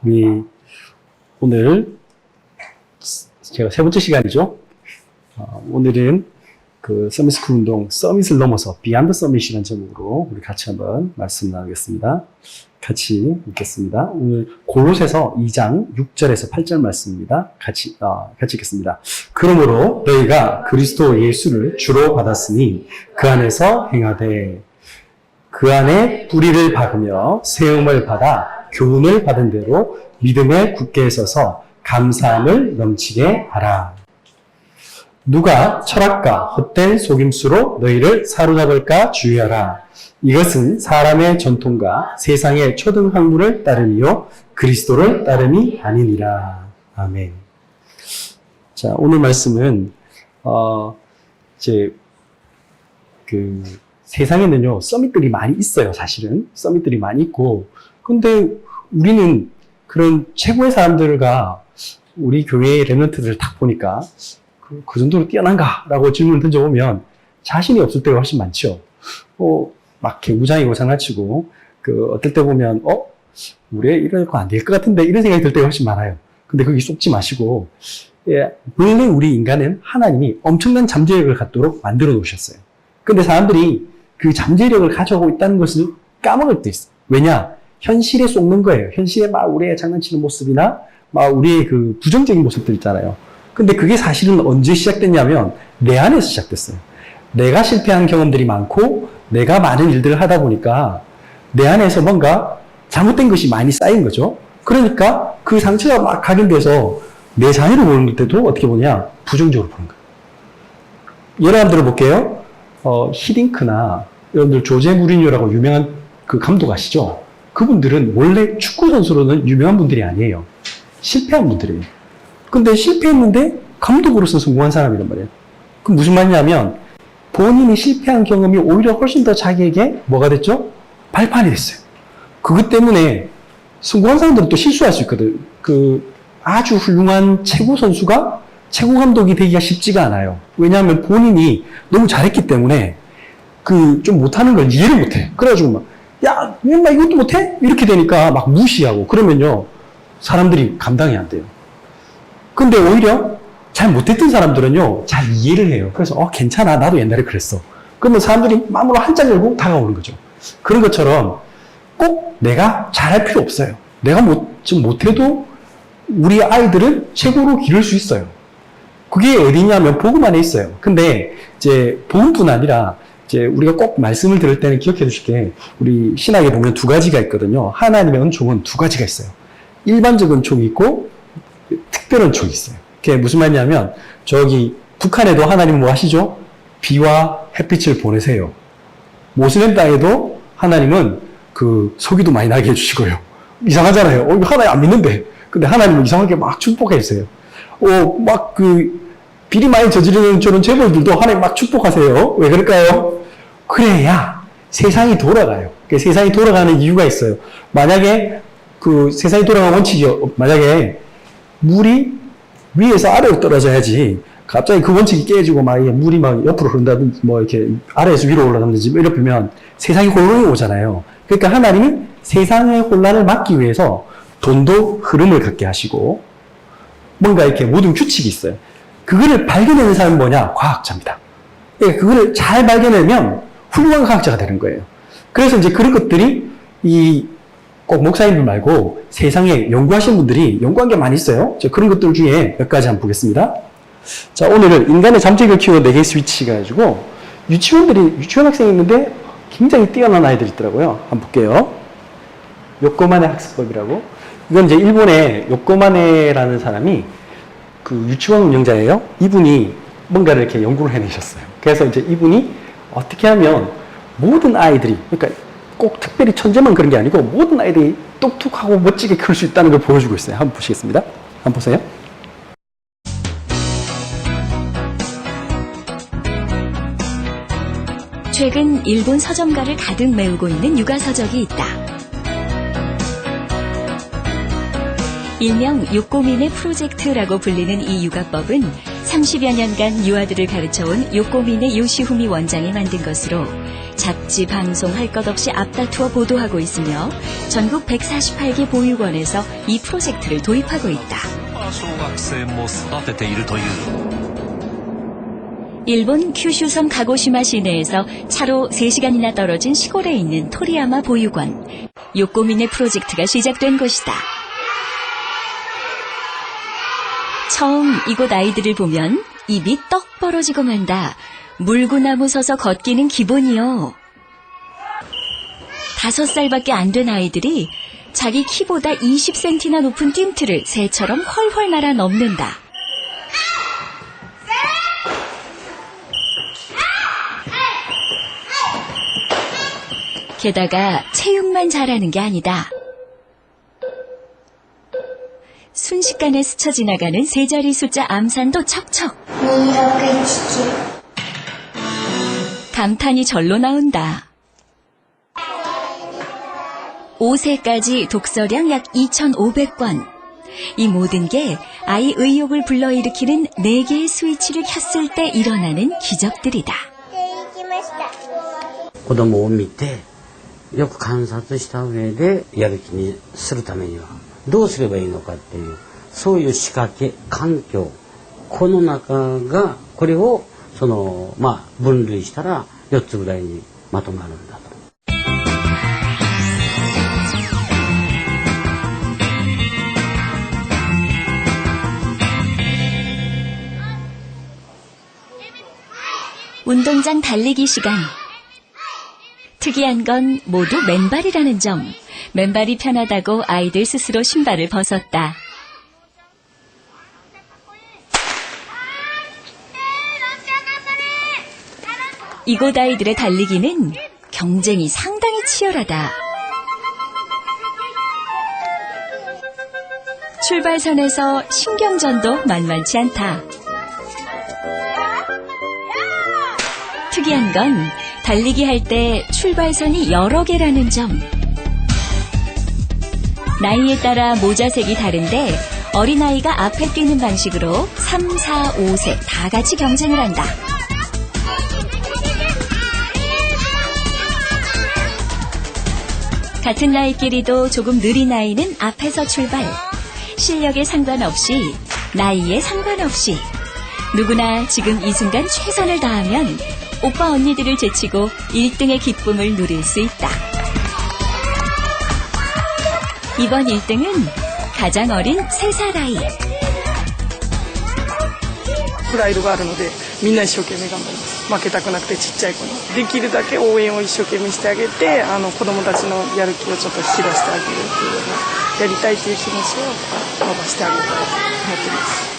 우리 오늘 제가 세 번째 시간이죠. 오늘은 그 서밋스쿨 운동 서밋을 넘어서 비욘드 서밋이라는 제목으로 우리 같이 한번 말씀 나누겠습니다. 같이 읽겠습니다. 오늘 골로새서 2장 6절에서 8절 말씀입니다. 같이 읽겠습니다. 그러므로 너희가 그리스도 예수를 주로 받았으니 그 안에서 행하되 그 안에 뿌리를 박으며 세움을 받아 교훈을 받은 대로 믿음에 굳게 서서 감사함을 넘치게 하라. 누가 철학과 헛된 속임수로 너희를 사로잡을까 주의하라. 이것은 사람의 전통과 세상의 초등학문을 따름이요 그리스도를 따름이 아니니라. 아멘. 자, 오늘 말씀은 세상에는요 서밋들이 많이 있어요. 사실은 서밋들이 많이 있고, 근데 우리는 그런 최고의 사람들과 우리 교회의 렘넌트들을 딱 보니까 그 정도로 뛰어난가라고 질문을 던져보면 자신이 없을 때가 훨씬 많죠. 막 개구장이고 장난치고, 어떨 때 보면, 우리 이럴 거 안 될 것 같은데, 이런 생각이 들 때가 훨씬 많아요. 근데 거기 쏙지 마시고, 원래 우리 인간은 하나님이 엄청난 잠재력을 갖도록 만들어 놓으셨어요. 근데 사람들이 그 잠재력을 가져오고 있다는 것을 까먹을 때 있어요. 왜냐? 현실에 속는 거예요. 현실에 막 우리의 장난치는 모습이나, 막 우리의 그 부정적인 모습들 있잖아요. 근데 그게 사실은 언제 시작됐냐면, 내 안에서 시작됐어요. 내가 실패한 경험들이 많고, 내가 많은 일들을 하다 보니까 내 안에서 뭔가 잘못된 것이 많이 쌓인 거죠. 그러니까 그 상처가 막 각인돼서 내 자녀를 보는 때도 어떻게 보냐? 부정적으로 보는 거예요. 예를 한번 들어볼게요. 히딩크나 여러분들 조제 무리뉴라고 유명한 그 감독 아시죠? 그분들은 원래 축구 선수로는 유명한 분들이 아니에요. 실패한 분들이에요. 근데 실패했는데 감독으로서 성공한 사람이란 말이에요. 그럼 무슨 말이냐면 본인이 실패한 경험이 오히려 훨씬 더 자기에게 뭐가 됐죠? 발판이 됐어요. 그것 때문에 성공한 사람들은 또 실수할 수 있거든. 아주 훌륭한 최고 선수가 최고 감독이 되기가 쉽지가 않아요. 왜냐하면 본인이 너무 잘했기 때문에 좀 못하는 걸 이해를 못해. 그래가지고 막, 야, 나 이것도 못해? 이렇게 되니까 막 무시하고, 그러면요 사람들이 감당이 안 돼요. 근데 오히려 잘 못했던 사람들은요 잘 이해를 해요. 그래서 괜찮아, 나도 옛날에 그랬어. 그러면 사람들이 마음으로 한짝 열고 다가오는 거죠. 그런 것처럼 꼭 내가 잘할 필요 없어요. 내가 좀 못해도 우리 아이들은 최고로 기를 수 있어요. 그게 어디냐면 복음 안에 있어요. 근데 이제 복음뿐 아니라 이제 우리가 꼭 말씀을 들을 때는 기억해 주실 게, 우리 신학에 보면 두 가지가 있거든요. 하나님의 은총은 두 가지가 있어요. 일반적 은총이 있고 특별 은총이 있어요. 그게 무슨 말이냐면, 저기 북한에도 하나님은 뭐 하시죠? 비와 햇빛을 보내세요. 모슬렘 땅에도 하나님은 소기도 많이 나게 해주시고요. 이상하잖아요. 이거 하나님 안 믿는데. 근데 하나님은 이상하게 막 축복해주세요. 비리 많이 저지르는 저런 재벌들도 하나님 막 축복하세요. 왜 그럴까요? 그래야 세상이 돌아가요. 세상이 돌아가는 이유가 있어요. 만약에 세상이 돌아가는 원칙이, 만약에 물이 위에서 아래로 떨어져야지, 갑자기 그 원칙이 깨지고 물이 막 옆으로 흐른다든지, 이렇게 아래에서 위로 올라가든지 이러면 세상이 혼란이 오잖아요. 그러니까 하나님이 세상의 혼란을 막기 위해서 돈도 흐름을 갖게 하시고, 뭔가 이렇게 모든 규칙이 있어요. 그거를 발견하는 사람은 뭐냐? 과학자입니다. 그러니까 그거를 잘 발견하면 훌륭한 과학자가 되는 거예요. 그래서 이제 그런 것들이 꼭 목사님들 말고 세상에 연구하신 분들이 연구한 게 많이 있어요. 그런 것들 중에 몇 가지 한번 보겠습니다. 자, 오늘은 인간의 잠재력을 키우는 4개의 스위치가 가지고, 유치원 학생이 있는데 굉장히 뛰어난 아이들이 있더라고요. 한번 볼게요. 요코마네 학습법이라고. 이건 이제 일본의 요코마네라는 사람이 유치원 운영자예요. 이분이 뭔가를 이렇게 연구를 해내셨어요. 그래서 이제 이분이 어떻게 하면 모든 아이들이, 그러니까 꼭 특별히 천재만 그런 게 아니고 모든 아이들이 똑똑하고 멋지게 클 수 있다는 걸 보여주고 있어요. 한번 보시겠습니다. 한번 보세요. 최근 일본 서점가를 가득 메우고 있는 육아서적이 있다. 일명 요코미네 프로젝트라고 불리는 이 육아법은 30여 년간 유아들을 가르쳐온 요코미네 요시후미 원장이 만든 것으로 잡지, 방송 할 것 없이 앞다투어 보도하고 있으며 전국 148개 보육원에서 이 프로젝트를 도입하고 있다. 일본 큐슈섬 가고시마 시내에서 차로 3시간이나 떨어진 시골에 있는 토리야마 보육원. 요코미네 프로젝트가 시작된 곳이다. 처음 이곳 아이들을 보면 입이 떡 벌어지고 만다. 물구나무 서서 걷기는 기본이요. 5살밖에 안 된 아이들이 자기 키보다 20cm나 높은 띵트를 새처럼 훨훨 날아 넘는다. 게다가 체육만 잘하는 게 아니다. 순식간에 스쳐 지나가는 3자리 숫자 암산도 척척. 감탄이 절로 나온다. 5세까지 독서량 약 2,500권. 이 모든 게 아이 의욕을 불러일으키는 4개의 스위치를 켰을 때 일어나는 기적들이다. 子供を見てよく観察した上でやる気にするためにはどうすればいいのかっていうそういう仕掛け環境この中がこれを分類したら4つぐらいにまとまるんだと。운동장 달리기 시간. 특이한 건 모두 맨발이라는 점. 맨발이 편하다고 아이들 스스로 신발을 벗었다. 이곳 아이들의 달리기는 경쟁이 상당히 치열하다. 출발선에서 신경전도 만만치 않다. 특이한 건 달리기 할 때 출발선이 여러 개라는 점. 나이에 따라 모자색이 다른데 어린아이가 앞에 뛰는 방식으로 3, 4, 5세 다 같이 경쟁을 한다. 같은 나이끼리도 조금 느린 아이는 앞에서 출발. 실력에 상관없이, 나이에 상관없이 누구나 지금 이 순간 최선을 다하면 오빠 언니들을 제치고 1등의 기쁨을 누릴 수 있다. 이번 1등은 가장 어린 3살 아이. プライドがあるのでみんな一生懸命頑張ります。負けたくなくてちっちゃい子にできるだけ応援を一生懸命してあげて子どもたちのやる気をちょっと引き出してあげるっていうようなやりたいという気持ちを伸ばしてあげたいと思っています。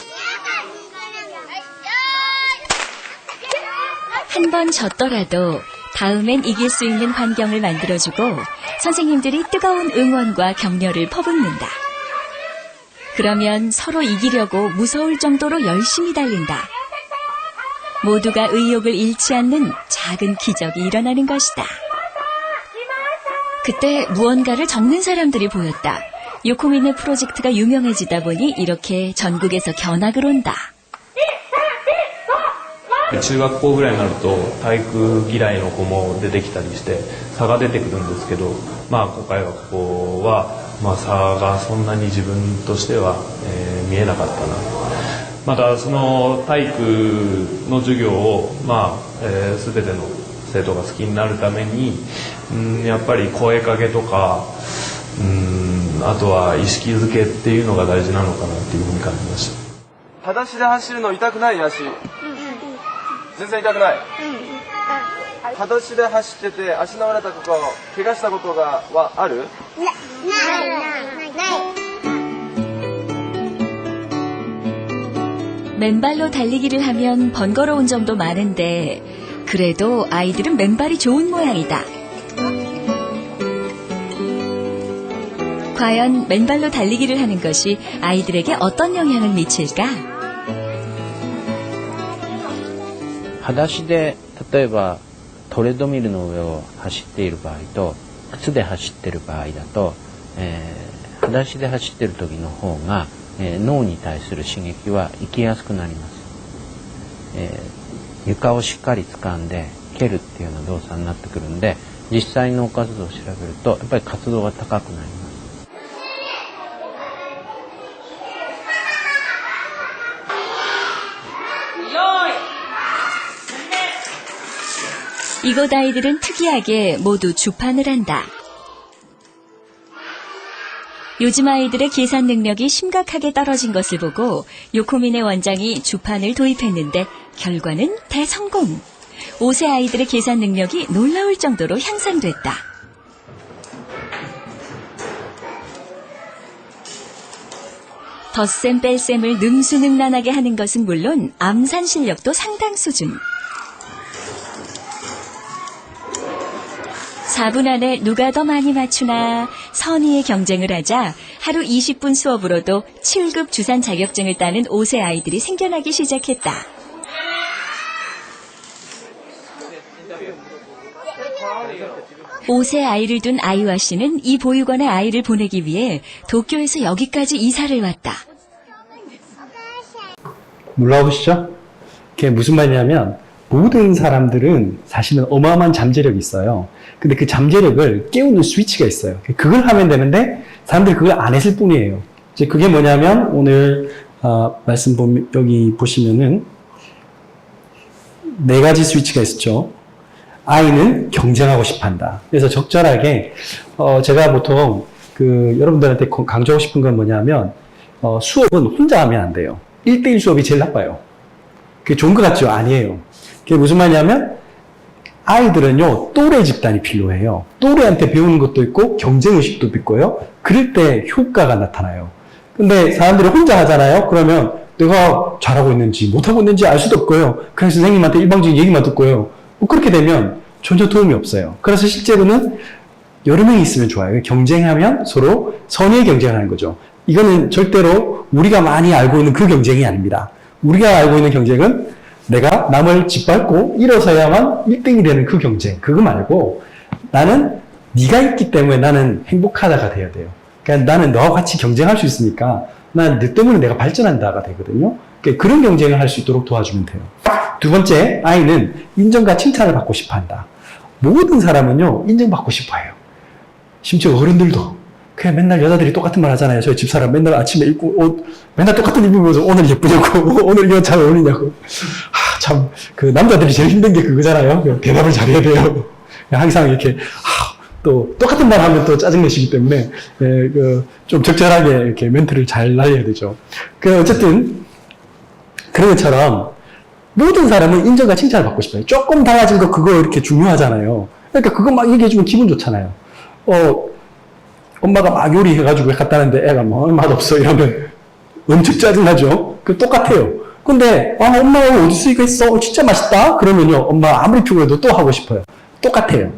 한 번 졌더라도 다음엔 이길 수 있는 환경을 만들어주고 선생님들이 뜨거운 응원과 격려를 퍼붓는다. 그러면 서로 이기려고 무서울 정도로 열심히 달린다. 모두가 의욕을 잃지 않는 작은 기적이 일어나는 것이다. 그때 무언가를 적는 사람들이 보였다. 요코미네 프로젝트가 유명해지다 보니 이렇게 전국에서 견학을 온다. 中学校ぐらいになると体育嫌いの子も出てきたりして差が出てくるんですけど、今回はここは、差がそんなに自分としては、見えなかったな。またその体育の授業を、全ての生徒が好きになるために、やっぱり声かけとか、あとは意識づけっていうのが大事なのかなっていうふうに感じました。裸足で走るの痛くない足。全然痛くない。裸足で走ってて足の折れたとか怪我したことはある？ない。 맨발로 달리기를 하면 번거로운 점도 많은데 그래도 아이들은 맨발이 좋은 모양이다. 과연 맨발로 달리기를 하는 것이 아이들에게 어떤 영향을 미칠까? 裸足で例えばトレッドミルの上を走っている場合と靴で走っている場合だと、裸足で走っている時の方が、脳に対する刺激は行きやすくなります。床をしっかり掴んで蹴るっていうような動作になってくるんで、実際脳活動を調べるとやっぱり活動が高くなります。 이곳 아이들은 특이하게 모두 주판을 한다. 요즘 아이들의 계산 능력이 심각하게 떨어진 것을 보고 요코미네 원장이 주판을 도입했는데 결과는 대성공. 5세 아이들의 계산 능력이 놀라울 정도로 향상됐다. 덧셈 뺄셈을 능수능란하게 하는 것은 물론 암산 실력도 상당 수준. 4분 안에 누가 더 많이 맞추나 선의의 경쟁을 하자 하루 20분 수업으로도 7급 주산 자격증을 따는 5세 아이들이 생겨나기 시작했다. (5세) 아이를 둔 아이와 씨는 이 보육원에 아이를 보내기 위해 도쿄에서 여기까지 이사를 왔다. 놀라우시죠? 그게 무슨 말이냐면 모든 사람들은 사실은 어마어마한 잠재력이 있어요. 근데 그 잠재력을 깨우는 스위치가 있어요. 그걸 하면 되는데 사람들이 그걸 안 했을 뿐이에요. 이제 그게 뭐냐면 오늘 말씀 보면 여기 보시면은 4가지 스위치가 있었죠. 아이는 경쟁하고 싶어한다. 그래서 적절하게 제가 보통 여러분들한테 강조하고 싶은 건 뭐냐면 수업은 혼자 하면 안 돼요. 1대1 수업이 제일 나빠요. 그게 좋은 것 같죠? 아니에요. 그게 무슨 말이냐면 아이들은요 또래 집단이 필요해요. 또래한테 배우는 것도 있고 경쟁의식도 있고요. 그럴 때 효과가 나타나요. 근데 사람들이 혼자 하잖아요. 그러면 내가 잘하고 있는지 못하고 있는지 알 수도 없고요. 그냥 선생님한테 일방적인 얘기만 듣고요. 그렇게 되면 전혀 도움이 없어요. 그래서 실제로는 여러 명이 있으면 좋아요. 경쟁하면 서로 선의의 경쟁을 하는 거죠. 이거는 절대로 우리가 많이 알고 있는 그 경쟁이 아닙니다. 우리가 알고 있는 경쟁은 내가 남을 짓밟고 일어서야만 1등이 되는 그 경쟁. 그거 말고 나는 네가 있기 때문에 나는 행복하다가 돼야 돼요. 그러니까 나는 너와 같이 경쟁할 수 있으니까 난 너 때문에 내가 발전한다가 되거든요. 그러니까 그런 경쟁을 할 수 있도록 도와주면 돼요. 2번째, 아이는 인정과 칭찬을 받고 싶어 한다. 모든 사람은요, 인정받고 싶어 해요. 심지어 어른들도. 그냥 맨날 여자들이 똑같은 말 하잖아요. 저희 집사람 맨날 아침에 입고 옷, 맨날 똑같은 입으면서 오늘 예쁘냐고, 오늘 이거 잘 어울리냐고. 참, 남자들이 제일 힘든 게 그거잖아요. 대답을 잘해야 돼요. 항상 이렇게, 또, 똑같은 말 하면 또 짜증내시기 때문에, 좀 적절하게 이렇게 멘트를 잘 날려야 되죠. 어쨌든, 그런 것처럼, 모든 사람은 인정과 칭찬을 받고 싶어요. 조금 달라진 거 그거 이렇게 중요하잖아요. 그러니까 그거 막 얘기해주면 기분 좋잖아요. 엄마가 막 요리해가지고 갖다 놨는데 애가 뭐 맛없어 이러면 엄청 짜증나죠. 똑같아요. 근데 엄마가 어디서 이거 했어? 진짜 맛있다? 그러면요 엄마 아무리 피곤해도 또 하고 싶어요. 똑같아요.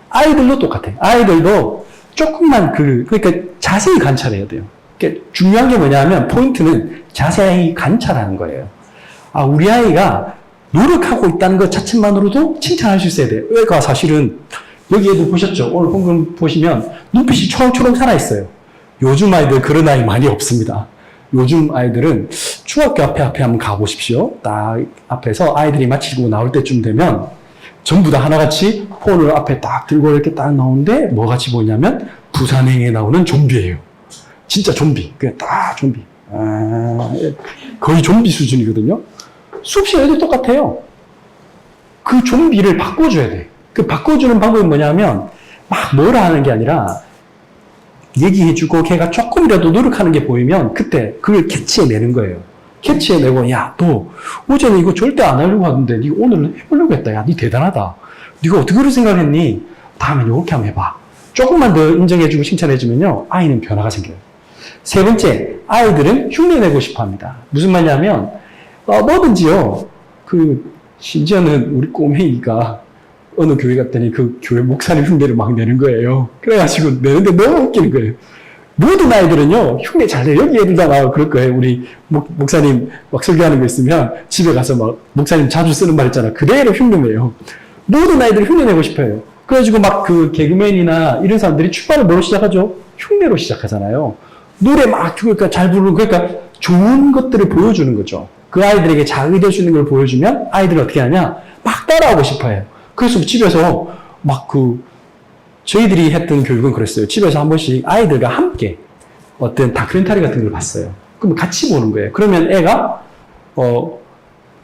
아이들도 똑같아요. 아이들도 조금만 그러니까 자세히 관찰해야 돼요. 그러니까 중요한 게 뭐냐면 포인트는 자세히 관찰하는 거예요. 우리 아이가 노력하고 있다는 것 자체만으로도 칭찬할 수 있어야 돼요. 애가 사실은 여기에도 보셨죠? 오늘 방금 보시면 눈빛이 초롱초롱 살아있어요. 요즘 아이들 그런 아이 많이 없습니다. 요즘 아이들은 중학교 앞에 한번 가보십시오. 딱 앞에서 아이들이 마치고 나올 때쯤 되면 전부 다 하나같이 폰을 앞에 딱 들고 이렇게 딱 나오는데 뭐 같이 보이냐면 부산행에 나오는 좀비예요. 진짜 좀비. 그냥 딱 좀비. 거의 좀비 수준이거든요. 수업 시간에도 똑같아요. 그 좀비를 바꿔줘야 돼. 그 바꿔주는 방법이 뭐냐면 막 뭐라 하는 게 아니라 얘기해주고 걔가 조금이라도 노력하는 게 보이면 그때 그걸 캐치해내는 거예요. 캐치해내고 야, 너 어제는 이거 절대 안 하려고 하는데 네가 오늘은 해보려고 했다. 야, 네 대단하다. 네가 어떻게 그런 생각했니? 다음엔 이렇게 한번 해봐. 조금만 더 인정해주고 칭찬해주면요 아이는 변화가 생겨요. 3번째, 아이들은 흉내내고 싶어합니다. 무슨 말이냐면 뭐든지요. 심지어는 우리 꼬맹이가 어느 교회 갔더니 그 교회 목사님 흉내를 막 내는 거예요. 그래가지고 내는데 너무 웃기는 거예요. 모든 아이들은요, 흉내 잘 내요. 여기 애들 다 그럴 거예요. 우리 목사님 막 설교하는 거 있으면 집에 가서 막 목사님 자주 쓰는 말 있잖아. 그대로 흉내 내요. 모든 아이들이 흉내 내고 싶어요. 그래가지고 막 개그맨이나 이런 사람들이 출발을 뭐로 시작하죠? 흉내로 시작하잖아요. 노래 막 그러니까 잘 부르는 그러니까 좋은 것들을 보여주는 거죠. 그 아이들에게 자극이 될 수 있는 걸 보여주면 아이들은 어떻게 하냐? 막 따라하고 싶어 해요. 그래서 집에서 막 저희들이 했던 교육은 그랬어요. 집에서 한 번씩 아이들과 함께 어떤 다큐멘터리 같은 걸 봤어요. 그럼 같이 보는 거예요. 그러면 애가,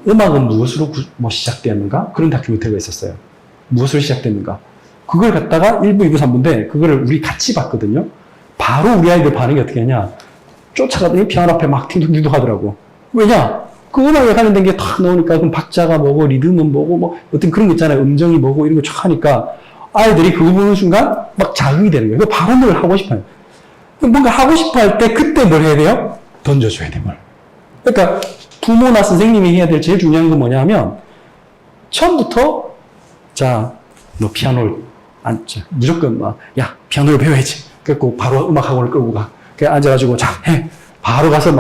음악은 무엇으로 시작되었는가? 그런 다큐멘터리가 있었어요. 무엇으로 시작됐는가? 그걸 갖다가 1부, 2부, 3부인데, 그거를 우리 같이 봤거든요. 바로 우리 아이들 반응이 어떻게 하냐? 쫓아가더니 피아노 앞에 막 팅팅팅팅 하더라고. 왜냐? 그 음악에 관련된 게 다 나오니까, 그럼 박자가 뭐고, 리듬은 뭐고, 뭐, 어떤 그런 거 있잖아요. 음정이 뭐고, 이런 거 쫙 하니까, 아이들이 그거 보는 순간 막 자극이 되는 거예요. 바로 뭘 하고 싶어요. 뭔가 하고 싶어 할 때, 그때 뭘 해야 돼요? 던져줘야 돼, 뭘. 그러니까, 부모나 선생님이 해야 될 제일 중요한 건 뭐냐 하면, 처음부터, 자, 너 피아노를 무조건 야, 피아노를 배워야지. 그래갖고 바로 음악학원을 끌고 가. 그래, 앉아가지고, 자, 해. 바로 가서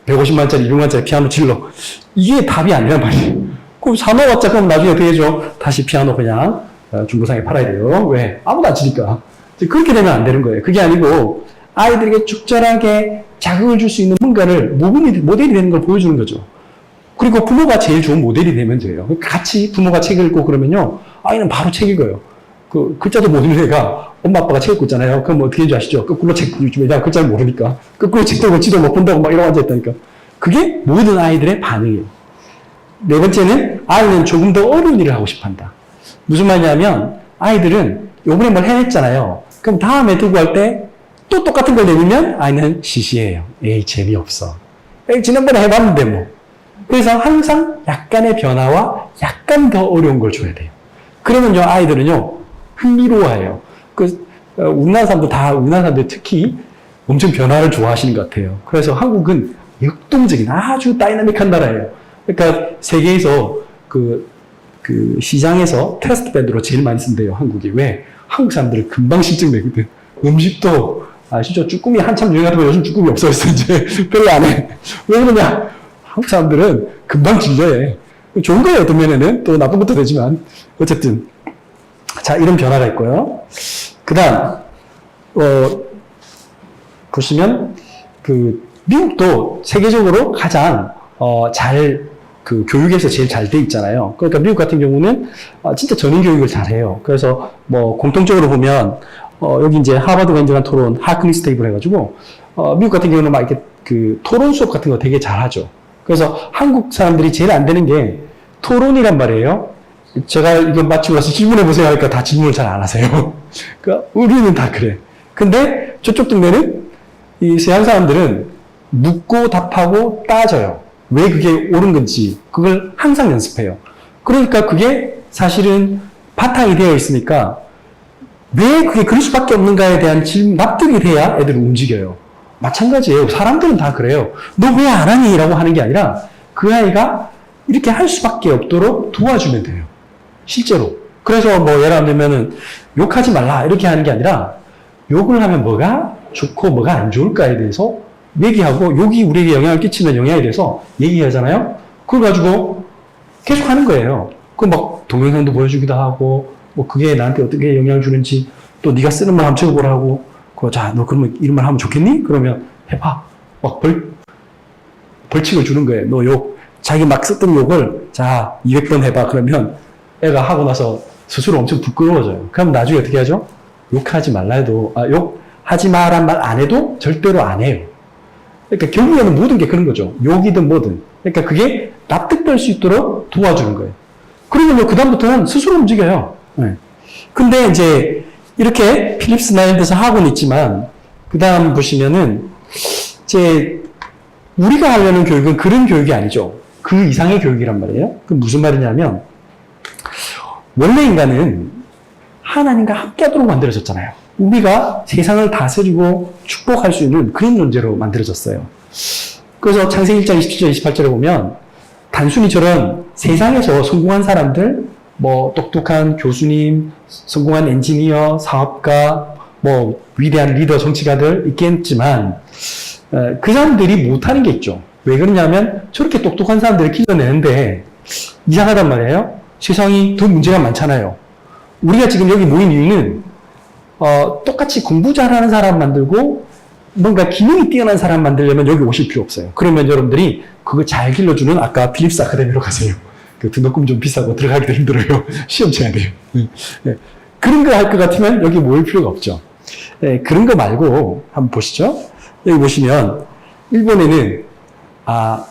150만짜리, 200만짜리 피아노 질러. 이게 답이 아니란 말이에요. 그럼 사놓았자, 그럼 나중에 어떻게 해줘? 다시 피아노 그냥 중고상에 팔아야 돼요. 왜? 아무도 안 치니까. 그렇게 되면 안 되는 거예요. 그게 아니고, 아이들에게 적절하게 자극을 줄 수 있는 뭔가를 모델이 되는 걸 보여주는 거죠. 그리고 부모가 제일 좋은 모델이 되면 돼요. 같이 부모가 책을 읽고 그러면요, 아이는 바로 책 읽어요. 글자도 못 읽는 애가 엄마 아빠가 책 읽고 있잖아요. 그럼 어떻게 하는지 아시죠? 거꾸로 책 읽지. 왜냐면 글자를 모르니까. 거꾸로 책 들고 지도 못 본다고 막 이러고 앉아있다니까. 그게 모든 아이들의 반응이에요. 네 번째는 아이는 조금 더 어려운 일을 하고 싶어 한다. 무슨 말이냐면 아이들은 요번에 뭘 해냈잖아요. 그럼 다음에 들고 할 때 또 똑같은 걸 내밀면 아이는 시시해요. 에이, 재미없어. 에이, 지난번에 해봤는데 뭐. 그래서 항상 약간의 변화와 약간 더 어려운 걸 줘야 돼요. 그러면요, 아이들은요, 흥미로워해요. 우리나라 사람들 특히 엄청 변화를 좋아하시는 것 같아요. 그래서 한국은 역동적인 아주 다이나믹한 나라예요. 그러니까 세계에서 시장에서 테스트 밴드로 제일 많이 쓴대요, 한국이. 왜? 한국 사람들은 금방 실증 내거든. 음식도, 아시죠? 쭈꾸미 한참 유행하다가 요즘 쭈꾸미 없어졌어, 이제. 별로 안 해. 왜 그러냐? 한국 사람들은 금방 질려해. 좋은 거예요, 어떤 면에는. 또 나쁜 것도 되지만. 어쨌든. 자, 이런 변화가 있고요. 그 다음, 보시면, 미국도 세계적으로 가장, 교육에서 제일 잘 돼 있잖아요. 그러니까 미국 같은 경우는, 진짜 전인 교육을 잘 해요. 그래서, 공통적으로 보면, 여기 이제 하버드가 인정한 토론, 하크니스 테이블 해가지고, 미국 같은 경우는 막 이렇게 토론 수업 같은 거 되게 잘 하죠. 그래서 한국 사람들이 제일 안 되는 게 토론이란 말이에요. 제가 이거 마치고 나서 질문해보세요 하니까 다 질문을 잘 안 하세요. 그러니까 우리는 다 그래. 근데 저쪽 동네는 이 서양 사람들은 묻고 답하고 따져요. 왜 그게 옳은 건지 그걸 항상 연습해요. 그러니까 그게 사실은 바탕이 되어 있으니까 왜 그게 그럴 수밖에 없는가에 대한 납득이 돼야 애들은 움직여요. 마찬가지예요. 사람들은 다 그래요. 너 왜 안 하니? 라고 하는 게 아니라 그 아이가 이렇게 할 수밖에 없도록 도와주면 돼요. 실제로. 그래서 예를 들면은 욕하지 말라 이렇게 하는 게 아니라 욕을 하면 뭐가 좋고 뭐가 안 좋을까에 대해서 얘기하고 욕이 우리에게 영향을 끼치는 영향에 대해서 얘기하잖아요. 그걸 가지고 계속 하는 거예요. 동영상도 보여주기도 하고 그게 나한테 어떻게 영향을 주는지 또 네가 쓰는 말 한번 적어보라고 자, 너 그러면 이런 말 하면 좋겠니? 그러면 해봐. 벌칙을 주는 거예요. 너 자기 막 썼던 욕을 자, 200번 해봐. 그러면 애가 하고 나서 스스로 엄청 부끄러워져요. 그럼 나중에 어떻게 하죠? 욕하지 말라 해도, 욕하지 마란 말 안 해도 절대로 안 해요. 그러니까 결국에는 모든 게 그런 거죠. 욕이든 뭐든. 그러니까 그게 납득될 수 있도록 도와주는 거예요. 그러면 그다음부터는 스스로 움직여요. 네. 근데 이제 이렇게 필립스 나일드에서 하고는 있지만, 그 다음 보시면은, 이제, 우리가 하려는 교육은 그런 교육이 아니죠. 그 이상의 교육이란 말이에요. 그 무슨 말이냐면, 원래 인간은 하나님과 함께 하도록 만들어졌잖아요. 우리가 세상을 다스리고 축복할 수 있는 그런 존재로 만들어졌어요. 그래서 창세기 1장 27절, 28절에 보면, 단순히 저런 세상에서 성공한 사람들, 똑똑한 교수님, 성공한 엔지니어, 사업가, 위대한 리더, 정치가들 있겠지만, 그 사람들이 못하는 게 있죠. 왜 그러냐면, 저렇게 똑똑한 사람들을 길러내는데, 이상하단 말이에요. 세상이 더 문제가 많잖아요. 우리가 지금 여기 모인 이유는, 똑같이 공부 잘하는 사람 만들고, 뭔가 기능이 뛰어난 사람 만들려면 여기 오실 필요 없어요. 그러면 여러분들이 그거 잘 길러주는 아까 필립스 아카데미로 가세요. 그 등록금 좀 비싸고 들어가기도 힘들어요. 시험 쳐야 돼요. 네. 그런 거 할 것 같으면 여기 모일 필요가 없죠. 네, 그런 거 말고 한번 보시죠. 여기 보시면 일본에는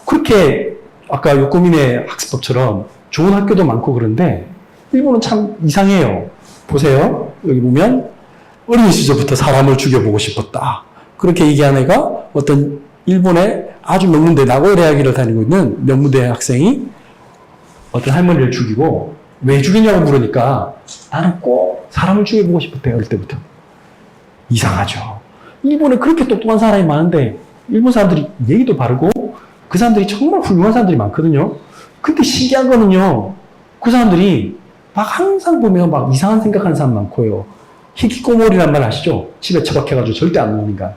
그렇게 아까 요코미네 학습법처럼 좋은 학교도 많고 그런데 일본은 참 이상해요. 보세요. 여기 보면 어린 시절부터 사람을 죽여보고 싶었다. 그렇게 얘기한 애가 어떤 일본의 아주 명문대 나고야 대학을 다니고 있는 명문대 학생이 어떤 할머니를 죽이고 왜 죽이냐고 물으니까 나는 꼭 사람을 죽여보고 싶었대요. 어릴 때부터. 이상하죠. 일본에 그렇게 똑똑한 사람이 많은데 일본 사람들이 예의도 바르고 그 사람들이 정말 훌륭한 사람들이 많거든요. 근데 신기한 거는요. 그 사람들이 막 항상 보면 막 이상한 생각하는 사람 많고요. 히키코모리란 말 아시죠? 집에 처박혀가지고 절대 안 나오니까.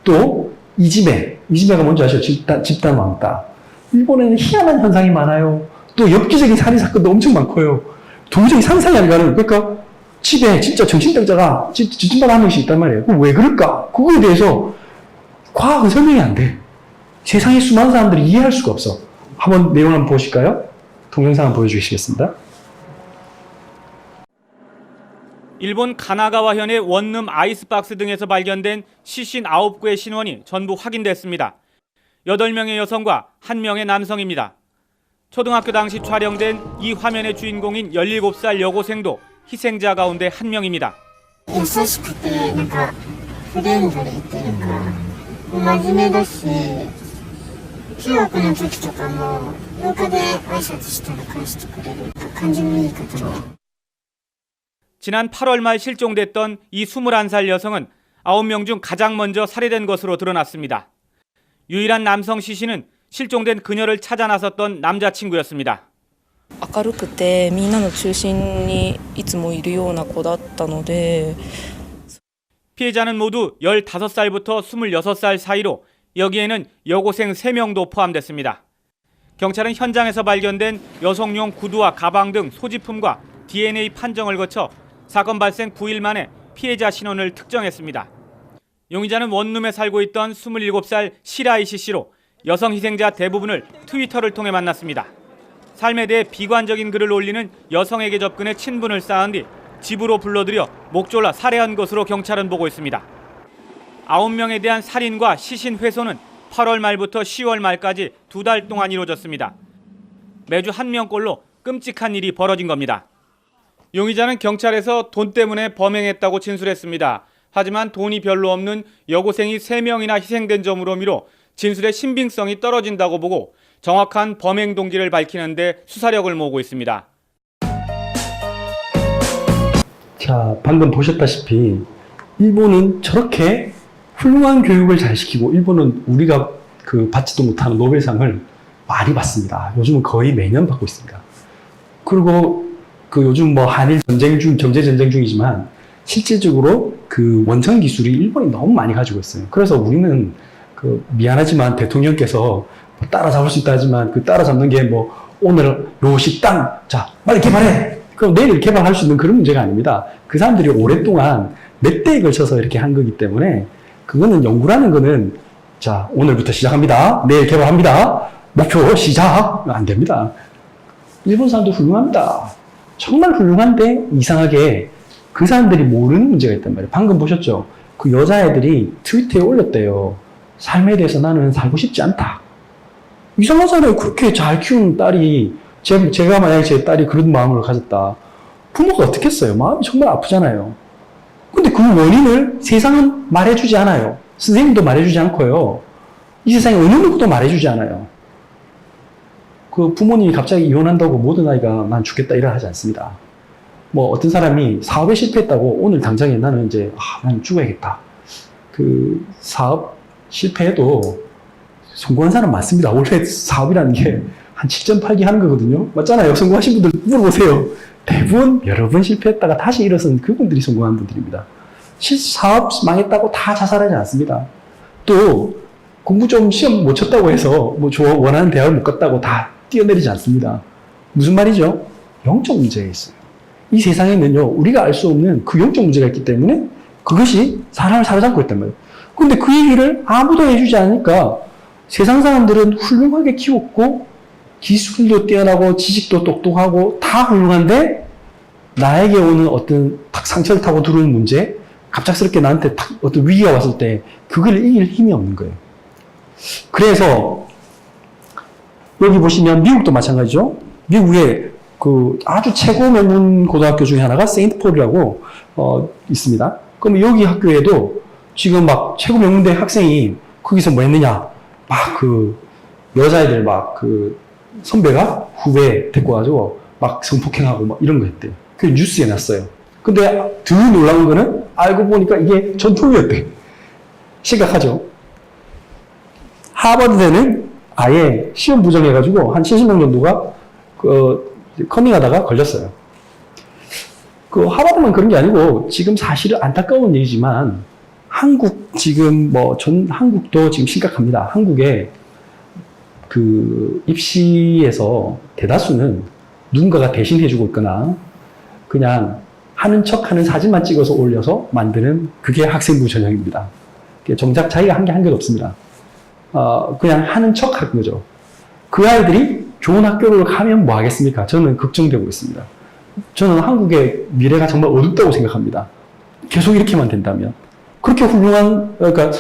또 이지메가 뭔지 아시죠? 집단 왕따. 일본에는 희한한 현상이 많아요. 또 엽기적인 살인 사건도 엄청 많고요. 도저히 상상이 안 가는, 그러니까 집에 진짜 정신병자가 집집마다 한 명씩 있단 말이에요. 그럼 왜 그럴까? 그거에 대해서 과학은 설명이 안 돼. 세상에 수많은 사람들이 이해할 수가 없어. 한번 내용 한번 보실까요? 동영상 한번 보여주시겠습니다. 일본 가나가와현의 원룸 아이스박스 등에서 발견된 시신 9구의 신원이 전부 확인됐습니다. 8명의 여성과 1명의 남성입니다. 초등학교 당시 촬영된 이 화면의 주인공인 17살 여고생도 희생자 가운데 1명입니다. 優しくてなんかフレンドリーっていうか真面目だし中学の時とかも廊下で挨拶したら返してくれる感じのいい方で 지난 8월 말 실종됐던 이 21살 여성은 9명 중 가장 먼저 살해된 것으로 드러났습니다. 유일한 남성 시신은 실종된 그녀를 찾아 나섰던 남자친구였습니다. 明るくてみんなの中心にいつもいるような子だったので 피해자는 모두 15살부터 26살 사이로 여기에는 여고생 3명도 포함됐습니다. 경찰은 현장에서 발견된 여성용 구두와 가방 등 소지품과 DNA 판정을 거쳐 사건 발생 9일 만에 피해자 신원을 특정했습니다. 용의자는 원룸에 살고 있던 27살 시라이시 씨로 여성 희생자 대부분을 트위터를 통해 만났습니다. 삶에 대해 비관적인 글을 올리는 여성에게 접근해 친분을 쌓은 뒤 집으로 불러들여 목 졸라 살해한 것으로 경찰은 보고 있습니다. 9명에 대한 살인과 시신 훼손은 8월 말부터 10월 말까지 2달 동안 이루어졌습니다. 매주 1명꼴로 끔찍한 일이 벌어진 겁니다. 용의자는 경찰에서 돈 때문에 범행했다고 진술했습니다. 하지만 돈이 별로 없는 여고생이 3명이나 희생된 점으로 미뤄 진술의 신빙성이 떨어진다고 보고 정확한 범행 동기를 밝히는 데 수사력을 모으고 있습니다. 자, 방금 보셨다시피 일본은 저렇게 훌륭한 교육을 잘 시키고 일본은 우리가 받지도 못하는 노벨상을 많이 받습니다. 요즘은 거의 매년 받고 있습니다. 그리고 요즘 뭐 한일 경제 전쟁 중이지만 실질적으로 원천 기술이 일본이 너무 많이 가지고 있어요. 그래서 우리는 미안하지만 대통령께서 따라잡을 수 있다 하지만 따라잡는 게 오늘 요 식당 자 빨리 개발해 그럼 내일 개발할 수 있는 그런 문제가 아닙니다. 그 사람들이 오랫동안 몇 대에 걸쳐서 이렇게 한 거기 때문에 그거는 연구라는 거는 자 오늘부터 시작합니다. 내일 개발합니다. 목표 시작 안 됩니다. 일본 사람도 훌륭합니다. 정말 훌륭한데 이상하게 그 사람들이 모르는 문제가 있단 말이에요. 방금 보셨죠? 그 여자애들이 트위터에 올렸대요. 삶에 대해서 나는 살고 싶지 않다. 이상하잖아요. 그렇게 잘 키우는 딸이 제가 만약에 제 딸이 그런 마음을 가졌다. 부모가 어떻겠어요? 마음이 정말 아프잖아요. 근데 그 원인을 세상은 말해주지 않아요. 선생님도 말해주지 않고요. 이 세상에 어느 누구도 말해주지 않아요. 그 부모님이 갑자기 이혼한다고 모든 아이가 난 죽겠다 이라 하지 않습니다. 어떤 사람이 사업에 실패했다고 오늘 당장에 나는 이제 난 죽어야겠다. 사업 실패해도 성공한 사람 많습니다. 원래 사업이라는 게 한 7.8기 하는 거거든요. 맞잖아요. 성공하신 분들 물어보세요. 대부분 여러 번 실패했다가 다시 일어선 그분들이 성공한 분들입니다. 사업 망했다고 다 자살하지 않습니다. 또 공부 좀 시험 못 쳤다고 해서 원하는 대학을 못 갔다고 다 뛰어내리지 않습니다. 무슨 말이죠? 영적 문제가 있어요. 이 세상에는요, 우리가 알 수 없는 그 영적 문제가 있기 때문에 그것이 사람을 사로잡고 있단 말이에요. 근데 그 얘기를 아무도 해주지 않으니까 세상 사람들은 훌륭하게 키웠고 기술도 뛰어나고 지식도 똑똑하고 다 훌륭한데 나에게 오는 어떤 탁 상처를 타고 들어오는 문제, 갑작스럽게 나한테 탁 어떤 위기가 왔을 때 그걸 이길 힘이 없는 거예요. 그래서 여기 보시면 미국도 마찬가지죠. 미국에 그 아주 최고 명문 고등학교 중에 하나가 세인트 폴이라고 있습니다. 그럼 여기 학교에도 지금 막 최고 명문대 학생이 거기서 뭐 했느냐? 막 그 여자애들 막 그 선배가 후배 데리고 가지고 막 성폭행하고 막 이런 거 했대요. 그게 뉴스에 났어요. 근데 더 놀라운 거는 알고 보니까 이게 전통이었대. 심각하죠. 하버드대는 아예 시험 부정해가지고 한 70명 정도가 커밍하다가 걸렸어요. 그 하버드만 그런 게 아니고 지금 사실은 안타까운 얘기지만 한국 지금 뭐 한국도 지금 심각합니다. 한국에 그 입시에서 대다수는 누군가가 대신 해주고 있거나 그냥 하는 척하는 사진만 찍어서 올려서 만드는 그게 학생부 전형입니다. 정작 자기가 한 게 한 개도 없습니다. 그냥 하는 척 하는 거죠. 그 아이들이 좋은 학교를 가면 뭐 하겠습니까? 저는 걱정되고 있습니다. 저는 한국의 미래가 정말 어둡다고 생각합니다. 계속 이렇게만 된다면. 그렇게 훌륭한, 그러니까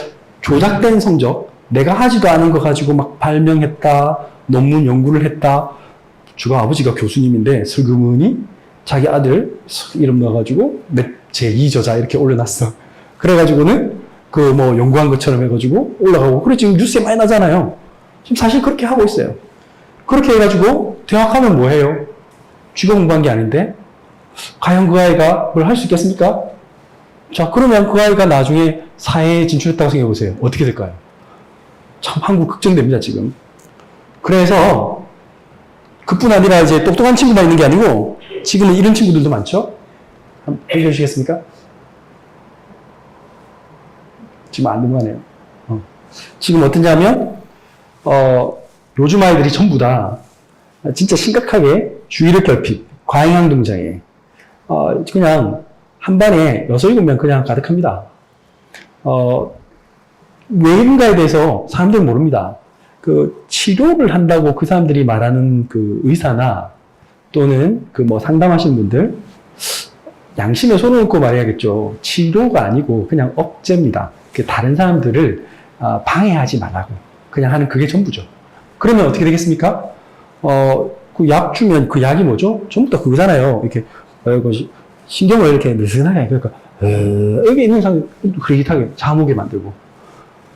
조작된 성적, 내가 하지도 않은 거 가지고 막 발명했다, 논문 연구를 했다. 주가 아버지가 교수님인데 슬그머니 자기 아들 이름 넣어가지고 제2저자 이렇게 올려놨어. 그래가지고는 그 뭐 연구한 것처럼 해가지고 올라가고. 그래 지금 뉴스에 많이 나잖아요. 지금 사실 그렇게 하고 있어요. 그렇게 해가지고 대학 하면 뭐 해요? 쥐가 공부한 게 아닌데 과연 그 아이가 뭘 할 수 있겠습니까? 자, 그러면 그 아이가 나중에 사회에 진출했다고 생각해 보세요. 어떻게 될까요? 참 한국 걱정됩니다, 지금. 그래서 그뿐 아니라 이제 똑똑한 친구만 있는 게 아니고 지금은 이런 친구들도 많죠? 한번 해주시겠습니까 지금 안 넘어가네요. 지금 어떠냐면 요즘 아이들이 전부 다 진짜 심각하게 주의력 결핍, 과잉행동장애, 그냥 한 반에 6, 7명 그냥 가득합니다. 왜인가에 대해서 사람들은 모릅니다. 그 치료를 한다고 그 사람들이 말하는 그 의사나 또는 그 뭐 상담하시는 분들 양심에 손을 얹고 말해야겠죠. 치료가 아니고 그냥 억제입니다. 다른 사람들을 방해하지 말라고 그냥 하는 그게 전부죠. 그러면 어떻게 되겠습니까? 그 약 주면 그 약이 뭐죠? 전부 다 그거잖아요. 이렇게 신경을 이렇게 느슨하게 그러니까 여기 있는 사람 그릿하게 잠오게 만들고.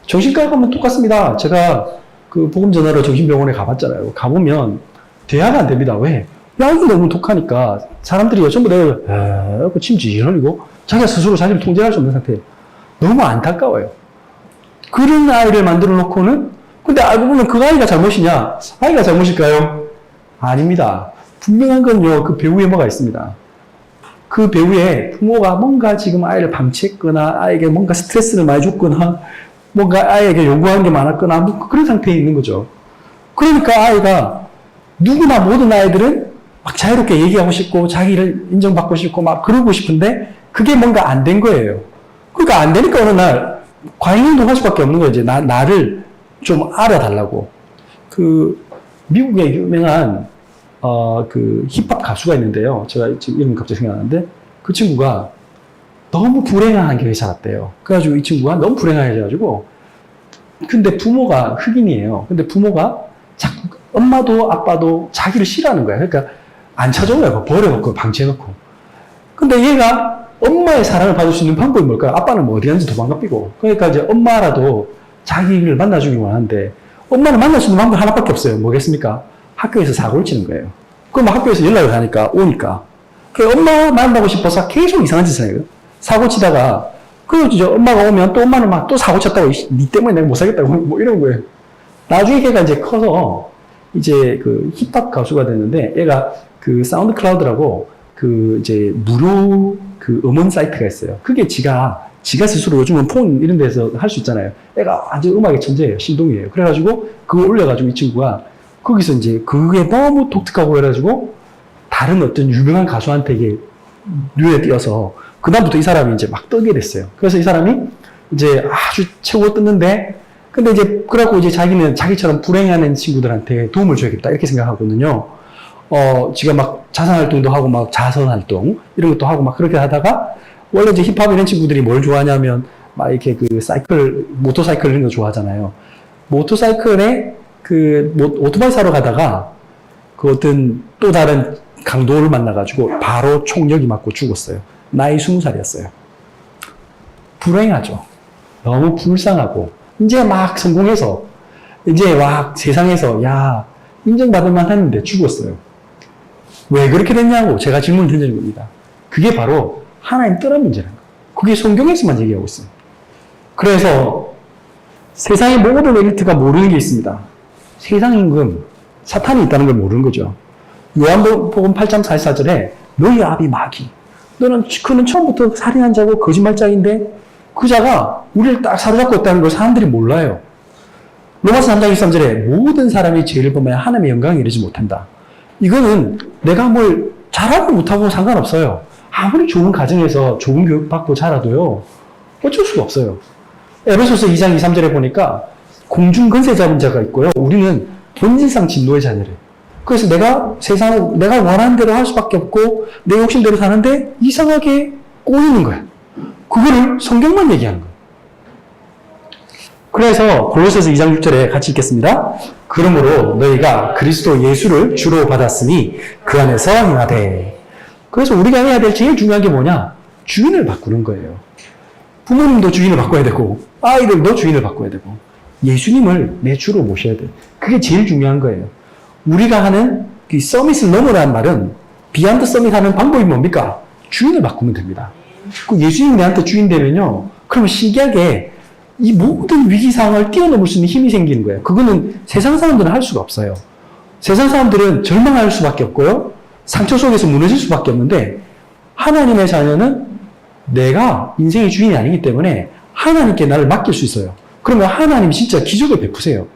정신과 가면 똑같습니다. 제가 그 보금 전화로 정신병원에 가봤잖아요. 가보면 대화가 안 됩니다. 왜? 약이 너무 독하니까 사람들이 전부 내가 침지질 흘리고 자기가 스스로 자기를 통제할 수 없는 상태예요. 너무 안타까워요. 그런 아이를 만들어 놓고는 근데 알고 보면 그 아이가 잘못이냐? 아이가 잘못일까요? 아닙니다. 분명한 건요. 그 배우에 뭐가 있습니다. 그 배우에 부모가 뭔가 지금 아이를 밤챘거나 아이에게 뭔가 스트레스를 많이 줬거나 뭔가 아이에게 요구하는 게 많았거나 뭐 그런 상태에 있는 거죠. 그러니까 아이가 누구나 모든 아이들은 막 자유롭게 얘기하고 싶고 자기를 인정받고 싶고 막 그러고 싶은데 그게 뭔가 안 된 거예요. 그러니까 안 되니까 어느 날 과잉행동 할 수밖에 없는 거예요. 이제 나를 좀 알아달라고. 그 미국의 유명한 그 힙합 가수가 있는데요. 제가 지금 이름 갑자기 생각나는데 그 친구가 너무 불행한 환경에 살았대요. 그래가지고 이 친구가 너무 불행해져가지고 근데 부모가 흑인이에요. 근데 부모가 자꾸 엄마도 아빠도 자기를 싫어하는 거야. 그러니까 안 찾아오요. 버려놓고 방치해놓고. 근데 얘가 엄마의 사랑을 받을 수 있는 방법이 뭘까요? 아빠는 뭐 어디 갔는지 도망가 삐고. 그러니까 이제 엄마라도 자기를 만나주기 원하는데 엄마를 만날 수 있는 방법이 하나밖에 없어요. 뭐겠습니까? 학교에서 사고를 치는 거예요. 그럼 학교에서 연락을 하니까 오니까. 그 엄마 만나고 싶어서 계속 이상한 짓을 해요. 사고 치다가 그리고 이제 엄마가 오면 또 엄마는 막 또 사고 쳤다고 니 때문에 내가 못 살겠다고 뭐 이런 거예요. 나중에 걔가 이제 커서 이제 그 힙합 가수가 됐는데 얘가 그 사운드 클라우드라고 그 이제 무료 그 음원 사이트가 있어요. 그게 지가 스스로 요즘은 폰 이런 데서 할 수 있잖아요. 애가 아주 음악의 천재예요. 신동이에요. 그래가지고 그거 올려가지고 이 친구가 거기서 이제 그게 너무 독특하고 그래가지고 다른 어떤 유명한 가수한테 이게 눈에 띄어서 그다음부터 이 사람이 이제 막 뜨게 됐어요. 그래서 이 사람이 이제 아주 최고 떴는데 근데 이제, 그래갖고 이제 자기는 자기처럼 불행하는 친구들한테 도움을 줘야겠다. 이렇게 생각하거든요. 지가 막 자선활동도 하고 막 자선활동, 이런 것도 하고 막 그렇게 하다가, 원래 이제 힙합 이런 친구들이 뭘 좋아하냐면, 막 이렇게 그 사이클, 모터사이클 이런 거 좋아하잖아요. 모터사이클에 오토바이 사러 가다가, 그 어떤 또 다른 강도를 만나가지고 바로 총력이 맞고 죽었어요. 나이 20살이었어요. 불행하죠. 너무 불쌍하고, 이제 막 성공해서, 이제 막 세상에서, 야, 인정받을 만 했는데 죽었어요. 왜 그렇게 됐냐고 제가 질문을 드리는 겁니다. 그게 바로 하나님 떠난 문제라는 거예요. 그게 성경에서만 얘기하고 있어요. 그래서 세상의 모든 엘리트가 모르는 게 있습니다. 세상 임금, 사탄이 있다는 걸 모르는 거죠. 요한복음 8장 44절에 너희 아비 마귀, 그는 처음부터 살인한 자고 거짓말자인데 그 자가 우리를 딱 사로잡고 있다는 걸 사람들이 몰라요. 로마서 3장 23절에 모든 사람이 죄를 범하여 하나님의 영광에 이르지 못한다. 이거는 내가 뭘 잘하고 못하고 상관없어요. 아무리 좋은 가정에서 좋은 교육 받고 자라도요, 어쩔 수가 없어요. 에베소서 2장 2, 3절에 보니까 공중 권세 잡은 자가 있고요. 우리는 본질상 진노의 자녀래. 그래서 내가 내가 원하는 대로 할 수밖에 없고 내 욕심대로 사는데 이상하게 꼬이는 거야. 그거를 성경만 얘기하는 거예요. 그래서 골로새서 2장 6절에 같이 읽겠습니다. 그러므로 너희가 그리스도 예수를 주로 받았으니 그 안에서 행하되. 그래서 우리가 해야 될 제일 중요한 게 뭐냐? 주인을 바꾸는 거예요. 부모님도 주인을 바꿔야 되고 아이들도 주인을 바꿔야 되고 예수님을 내 주로 모셔야 돼. 그게 제일 중요한 거예요. 우리가 하는 이 서밋을 넘어라는 말은 비욘드 서밋 하는 방법이 뭡니까? 주인을 바꾸면 됩니다. 그 예수님이 내한테 주인 되면요, 그러면 신기하게 이 모든 위기 상황을 뛰어넘을 수 있는 힘이 생기는 거예요. 그거는 세상 사람들은 할 수가 없어요. 세상 사람들은 절망할 수밖에 없고요, 상처 속에서 무너질 수밖에 없는데 하나님의 자녀는 내가 인생의 주인이 아니기 때문에 하나님께 나를 맡길 수 있어요. 그러면 하나님이 진짜 기적을 베푸세요.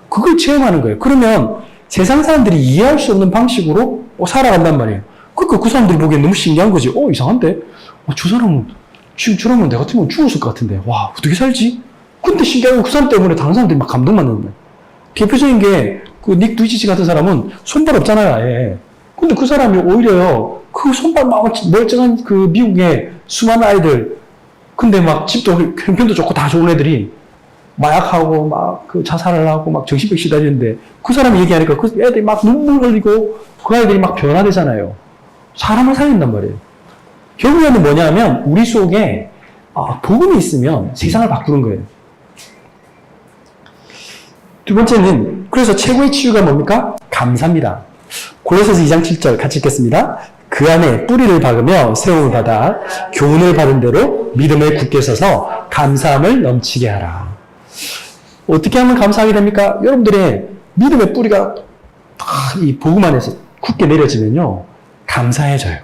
그걸 체험하는 거예요. 그러면 세상 사람들이 이해할 수 없는 방식으로 살아간단 말이에요. 그러니까 그 사람들이 보기엔 너무 신기한 거지. 이상한데? 저 사람은 지금 저러면 내가 같으면 죽었을 것 같은데. 와, 어떻게 살지? 근데 신기하고 그 사람 때문에 다른 사람들이 막 감동받는 거예요. 대표적인 게 그 닉 두이치치 같은 사람은 손발 없잖아요, 아예. 근데 그 사람이 오히려요, 그 손발 막 멀쩡한 그 미국의 수많은 아이들, 근데 막 집도 형편도 좋고 다 좋은 애들이 마약하고 막 그 자살을 하고 막 정신병 시달리는데 그 사람이 얘기하니까 그 애들이 막 눈물 흘리고 그 아이들이 막 변화되잖아요. 사람을 살린단 말이에요. 결국에는 뭐냐면 우리 속에 복음이 있으면 세상을 바꾸는 거예요. 두 번째는 그래서 최고의 치유가 뭡니까? 감사입니다. 골로새서 2장 7절 같이 읽겠습니다. 그 안에 뿌리를 박으며 세움을 받아 교훈을 받은 대로 믿음에 굳게 서서 감사함을 넘치게 하라. 어떻게 하면 감사하게 됩니까? 여러분들의 믿음의 뿌리가 이 복음 안에서 굳게 내려지면요, 감사해져요.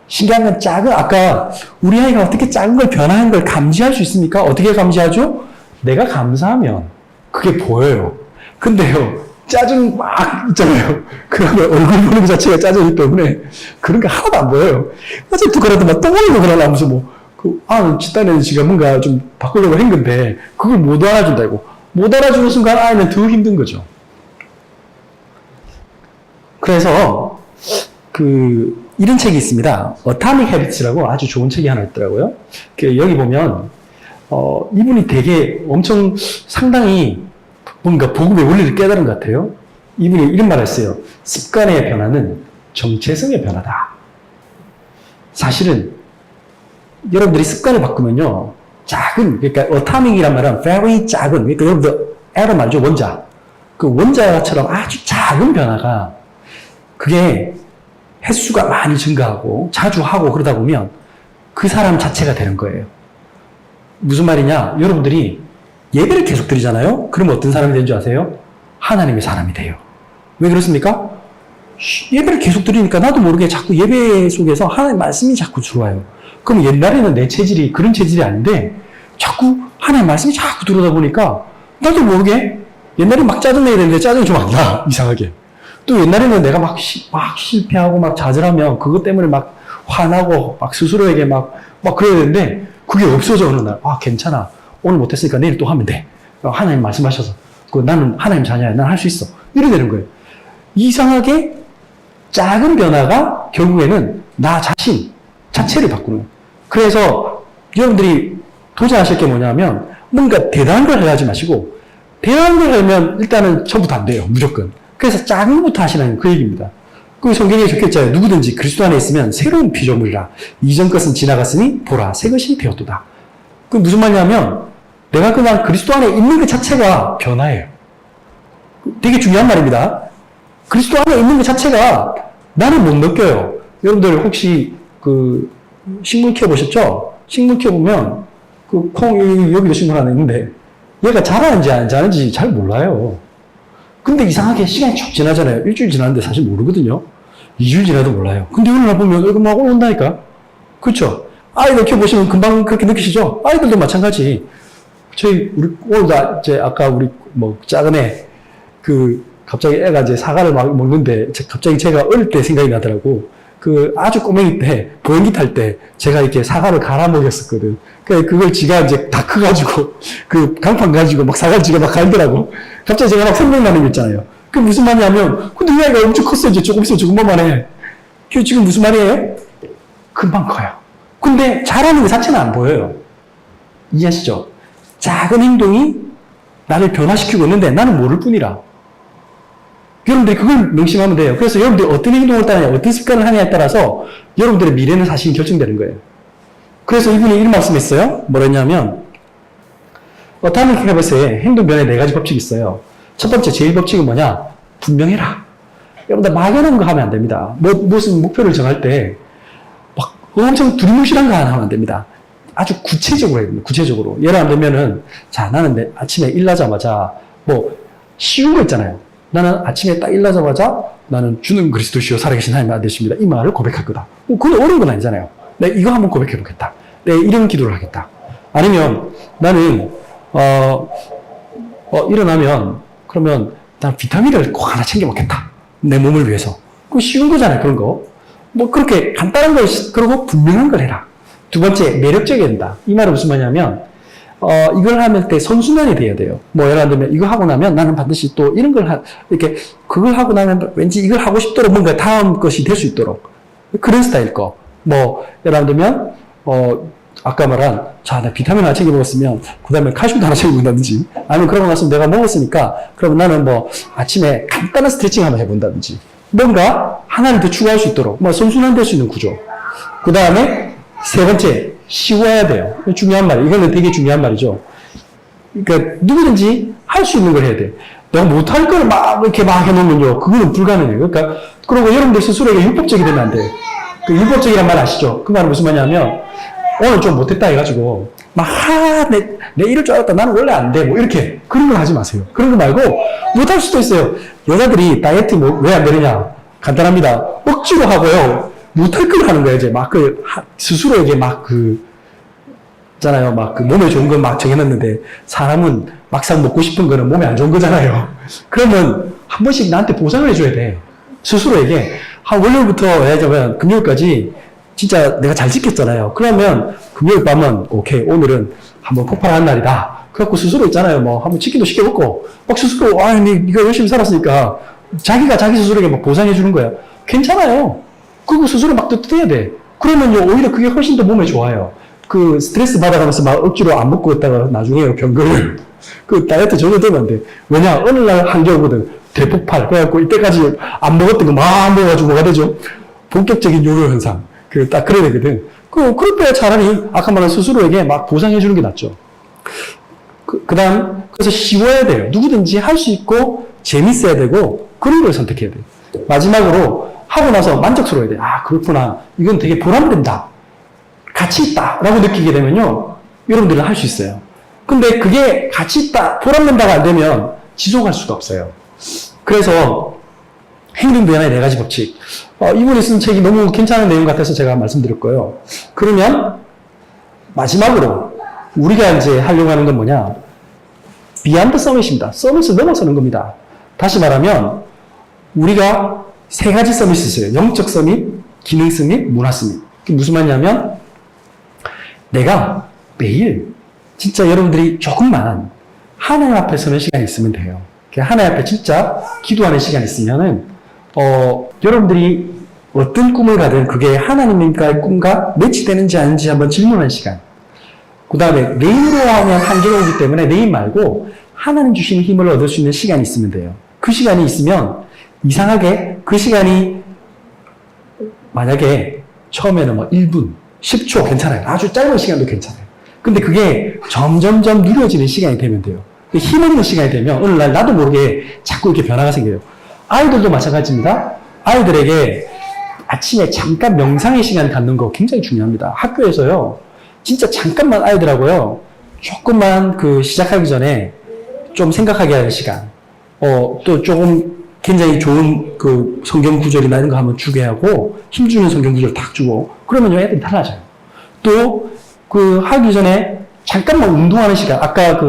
신기한 건 아까 우리 아이가 어떻게 작은 걸 변화한 걸 감지할 수 있습니까? 어떻게 감지하죠? 내가 감사하면 그게 보여요. 근데요, 짜증 막 있잖아요. 그러면 얼굴 보는 것 자체가 짜증이기 때문에 그런 게 하나도 안 보여요. 어쨌든 그래도 막 똥을 그러려면서 집단에는 지가 뭔가 좀 바꾸려고 한 건데 그걸 못 알아준다고. 못 알아주는 순간 아이는 더 힘든 거죠. 그래서 이런 책이 있습니다. Atomic Habits라고 아주 좋은 책이 하나 있더라고요. 여기 보면 이분이 되게 엄청 상당히 뭔가 복음의 원리를 깨달은 것 같아요. 이분이 이런 말을 했어요. 습관의 변화는 정체성의 변화다. 사실은 여러분들이 습관을 바꾸면요, 그러니까 어타믹이란 말은 very 작은, 그러니까 여러분들 애tom 알죠? 원자. 그 원자처럼 아주 작은 변화가 그게 횟수가 많이 증가하고 자주 하고 그러다 보면 그 사람 자체가 되는 거예요. 무슨 말이냐? 여러분들이 예배를 계속 드리잖아요? 그럼 어떤 사람이 되는 줄 아세요? 하나님의 사람이 돼요. 왜 그렇습니까? 예배를 계속 드리니까 나도 모르게 자꾸 예배 속에서 하나님의 말씀이 자꾸 들어와요. 그럼 옛날에는 내 체질이 그런 체질이 아닌데 자꾸 하나님의 말씀이 자꾸 들어오다 보니까 나도 모르게 옛날에 막 짜증내야 되는데 짜증이 좀 안 나. 이상하게. 또 옛날에는 내가 막 실패하고 막 좌절하면 그것 때문에 막 화나고 막 스스로에게 막 그래야 되는데 그게 없어져 어느 날. 괜찮아. 오늘 못했으니까 내일 또 하면 돼. 하나님 말씀하셔서 나는 하나님 자녀야. 난 할 수 있어. 이래 되는 거예요. 이상하게 작은 변화가 결국에는 나 자신 자체를 바꾸는 거예요. 그래서 여러분들이 도전하실 게 뭐냐면 뭔가 대단한 걸 하지 마시고 대단한 걸 하면 일단은 처음부터 안 돼요. 무조건. 그래서 작은 것부터 하시라는 그 얘기입니다. 그 성경에 적혀있잖아요. 누구든지 그리스도 안에 있으면 새로운 피조물이라. 이전 것은 지나갔으니 보라 새 것이 되었도다. 그 무슨 말이냐면 내가 그냥 그리스도 안에 있는 것 자체가 변화예요. 되게 중요한 말입니다. 그리스도 안에 있는 것 자체가 나는 못 느껴요. 여러분들 혹시 그 식물 키워보셨죠? 식물 키워보면 그 콩 여기도 식물 하나 있는데 얘가 자라는지 안 자라는지 잘 몰라요. 근데 이상하게 시간이 쭉 지나잖아요. 일주일 지났는데 사실 모르거든요. 2주일 지나도 몰라요. 근데 어느 날 보면 이거 막 올라온다니까. 그렇죠? 아이들 키워보시면 금방 그렇게 느끼시죠? 아이들도 마찬가지. 우리 오늘도 이제 아까 우리 작은 애 갑자기 애가 이제 사과를 막 먹는데 갑자기 제가 어릴 때 생각이 나더라고. 아주 꼬맹이 때 보행기 탈 때 제가 이렇게 사과를 갈아 먹였었거든. 그걸 지가 이제 다 커가지고 강판 가지고 막 사과를 지가 막 갈더라고. 갑자기 제가 막 생각나는 게 있잖아요. 그게 무슨 말이냐면 근데 이 아이가 엄청 컸어. 이제 조금 있으면 조금만 해. 그게 지금 무슨 말이에요? 금방 커요. 근데 잘하는 것 자체는 안 보여요. 이해하시죠? 작은 행동이 나를 변화시키고 있는데 나는 모를 뿐이라. 여러분들이 그걸 명심하면 돼요. 그래서 여러분들이 어떤 행동을 따느냐, 어떤 습관을 하느냐에 따라서 여러분들의 미래는 사실 결정되는 거예요. 그래서 이분이 이런 말씀했어요. 뭐랬냐면 어타미 캐나버스에 행동 변화의 4가지 법칙이 있어요. 첫 번째, 제일 법칙은 뭐냐? 분명해라. 여러분들 막연한 거 하면 안 됩니다. 무슨 목표를 정할 때 막 엄청 두리뭉실한 거 하나 하면 안 됩니다. 아주 구체적으로 해야 됩니다. 구체적으로. 예를 들면은 자, 나는 아침에 일어나자마자 쉬운 거 있잖아요. 나는 아침에 딱 일어나자마자 나는 주는 그리스도시요 살아계신 하나님 아들이십니다. 이 말을 고백할 거다. 그건 어려운 건 아니잖아요. 내가 이거 한번 고백해 보겠다. 내가 이런 기도를 하겠다. 아니면 나는 일어나면 그러면 난 비타민을 꼭 하나 챙겨 먹겠다. 내 몸을 위해서. 그거 쉬운 거잖아요. 그런 거. 그렇게 간단한 걸 그러고 분명한 걸 해라. 두 번째, 매력적이어야 된다. 이 말은 무슨 말이냐면 이걸 하면 때 선순환이 돼야 돼요. 예를 들면 이거 하고 나면 나는 반드시 또 이런 걸 이렇게 그걸 하고 나면 왠지 이걸 하고 싶도록 뭔가 다음 것이 될 수 있도록 그런 스타일 거. 예를 들면 아까 말한 나 비타민 하나 챙겨 먹었으면 그 다음에 칼슘도 하나 챙겨 먹는다든지 아니면 그러고 나서 내가 먹었으니까 그러면 나는 아침에 간단한 스트레칭 한번 해본다든지 뭔가 하나를 더 추가할 수 있도록 선순환될 수 있는 구조. 그 다음에 세 번째, 쉬워야 돼요. 중요한 말이에요. 이거는 되게 중요한 말이죠. 그러니까 누구든지 할 수 있는 걸 해야 돼. 내가 못할 걸 이렇게 해놓으면요. 그거는 불가능해요. 그리고 여러분들 스스로에게 율법적이 되면 안 돼. 율법적이란 말 아시죠? 그 말은 무슨 말이냐면, 오늘 좀 못했다 해가지고, 내 이럴 줄 알았다. 나는 원래 안 돼. 이렇게. 그런 걸 하지 마세요. 그런 거 말고, 못할 수도 있어요. 여자들이 다이어트 왜 안 되느냐? 간단합니다. 억지로 하고요. 못할 걸 하는 거예요. 이제 스스로에게 있잖아요. 몸에 좋은 건 정해놨는데, 사람은 막상 먹고 싶은 거는 몸에 안 좋은 거잖아요. 그러면 한 번씩 나한테 보상을 해줘야 돼. 스스로에게. 월요일부터 해야지만 금요일까지 진짜 내가 잘 지켰잖아요. 그러면 금요일 밤은 오케이, 오늘은 한번 폭발하는 날이다. 그래갖고 스스로 있잖아요. 한번 치킨도 시켜먹고, 스스로, 네가 열심히 살았으니까, 자기가 자기 스스로에게 보상해주는 거야. 괜찮아요. 그거 스스로 뜯어야 돼. 그러면요, 오히려 그게 훨씬 더 몸에 좋아요. 스트레스 받아가면서 억지로 안 먹고 있다가 나중에 병거를, 다이어트 전혀 되면 안 돼. 왜냐, 어느 날 한겨울거든. 대폭발. 그래갖고 이때까지 안 먹었던 거 막 먹어가지고 뭐가 되죠? 본격적인 요요 현상. 딱 그래야 되거든. 그럴 때 차라리 아까 말한 스스로에게 보상해주는 게 낫죠. 그래서 쉬워야 돼요. 누구든지 할 수 있고, 재밌어야 되고, 그런 걸 선택해야 돼요. 마지막으로, 하고 나서 만족스러워야 돼요. 그렇구나. 이건 되게 보람된다. 가치 있다. 라고 느끼게 되면요. 여러분들은 할 수 있어요. 근데 그게 가치 있다, 보람된다가 안 되면 지속할 수가 없어요. 그래서 행동 변화의 4가지 법칙. 이분이 쓴 책이 너무 괜찮은 내용 같아서 제가 말씀드릴 거예요. 그러면 마지막으로 우리가 이제 하려고 하는 건 뭐냐? 비안드 서밋입니다. 서밋을 넘어서는 겁니다. 다시 말하면 우리가 3가지 서밋이 있어요. 영적 서밋, 기능 서밋, 문화 서밋. 그게 무슨 말이냐면 내가 매일 진짜 여러분들이 조금만 하나님 앞에 서는 시간이 있으면 돼요. 하나님 앞에 진짜 기도하는 시간이 있으면은, 여러분들이 어떤 꿈을 가든 그게 하나님과의 꿈과 매치되는지 아닌지 한번 질문하는 시간. 그 다음에 레인으로 하면 한계가 오기 때문에 레인 말고 하나님 주시는 힘을 얻을 수 있는 시간이 있으면 돼요. 그 시간이 있으면 이상하게 그 시간이 만약에 처음에는 뭐 1분, 10초 괜찮아요. 아주 짧은 시간도 괜찮아요. 근데 그게 점점점 누려지는 시간이 되면 돼요. 힘 없는 시간이 되면 어느 날 나도 모르게 자꾸 이렇게 변화가 생겨요. 아이들도 마찬가지입니다. 아이들에게 아침에 잠깐 명상의 시간 갖는 거 굉장히 중요합니다. 학교에서요. 진짜 잠깐만 아이들하고요. 조금만 시작하기 전에 좀 생각하게 하는 시간. 또 조금 굉장히 좋은 성경 구절이나 이런 거 한번 주게 하고 힘주는 성경 구절 딱 주고 그러면요 애들이 달라져요. 또 하기 전에 잠깐만 운동하는 시간. 아까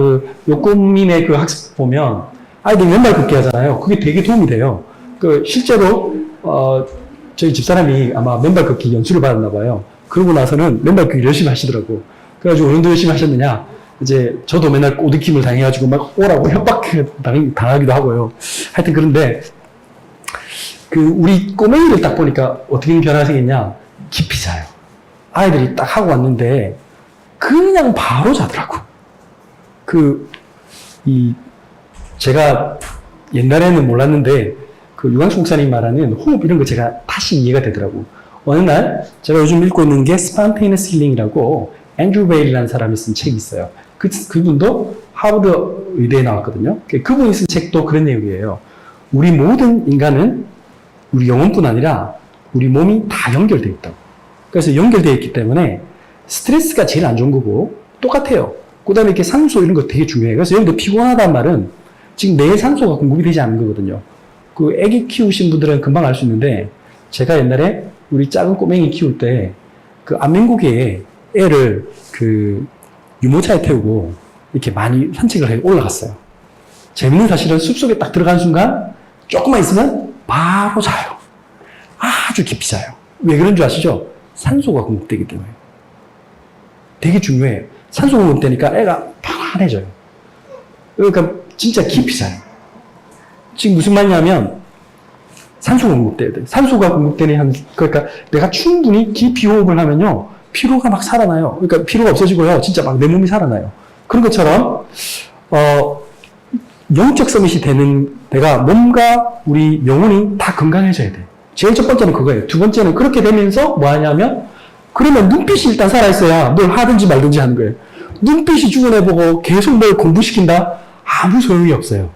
요꼬민의 학습 보면 아이들이 맨발 걷기 하잖아요. 그게 되게 도움이 돼요. 실제로 저희 집사람이 아마 맨발 걷기 연수를 받았나 봐요. 그러고 나서는 맨발 걷기 열심히 하시더라고. 그래가지고 오늘도 열심히 하셨느냐? 이제 저도 맨날 꼬드킴을 당해가지고 막 오라고 협박 당하기도 하고요. 하여튼 그런데 우리 꼬맹이를 딱 보니까 어떻게 변화가 생겼냐? 깊이 자요. 아이들이 딱 하고 왔는데 그냥 바로 자더라고. 제가 옛날에는 몰랐는데 유광수 목사님 말하는 호흡 이런 거 제가 다시 이해가 되더라고. 어느 날 제가 요즘 읽고 있는 게 스판테이너스 힐링이라고 앤드루 베일이라는 사람이 쓴 책이 있어요. 그분도 하버드 의대에 나왔거든요. 그분이 쓴 책도 그런 내용이에요. 우리 모든 인간은 우리 영혼뿐 아니라 우리 몸이 다 연결되어 있다고. 그래서 연결되어 있기 때문에 스트레스가 제일 안 좋은 거고 똑같아요. 그 다음에 이렇게 산소 이런 거 되게 중요해요. 그래서 여러분들 피곤하다는 말은 지금 뇌에 산소가 공급이 되지 않는 거거든요. 애기 키우신 분들은 금방 알 수 있는데 제가 옛날에 우리 작은 꼬맹이 키울 때 안면고개에 애를 유모차에 태우고 이렇게 많이 산책을 해 올라갔어요. 재밌는 사실은 숲속에 딱 들어가는 순간 조금만 있으면 바로 자요. 아주 깊이 자요. 왜 그런 줄 아시죠? 산소가 공급되기 때문에. 되게 중요해요. 산소가 공급되니까 애가 편안해져요. 그러니까 진짜 깊이 자요. 지금 무슨 말이냐면 산소가 공급돼야 돼. 산소가 공급되는 그러니까 내가 충분히 깊이 호흡을 하면요. 피로가 막 살아나요. 그러니까 피로가 없어지고요. 진짜 막 내 몸이 살아나요. 그런 것처럼 영적 서밋이 되는 내가 몸과 우리 영혼이 다 건강해져야 돼. 제일 첫 번째는 그거예요. 두 번째는 그렇게 되면서 뭐 하냐면 그러면 눈빛이 일단 살아있어야 뭘 하든지 말든지 하는 거예요. 눈빛이 죽어내보고 계속 뭘 공부시킨다? 아무 소용이 없어요.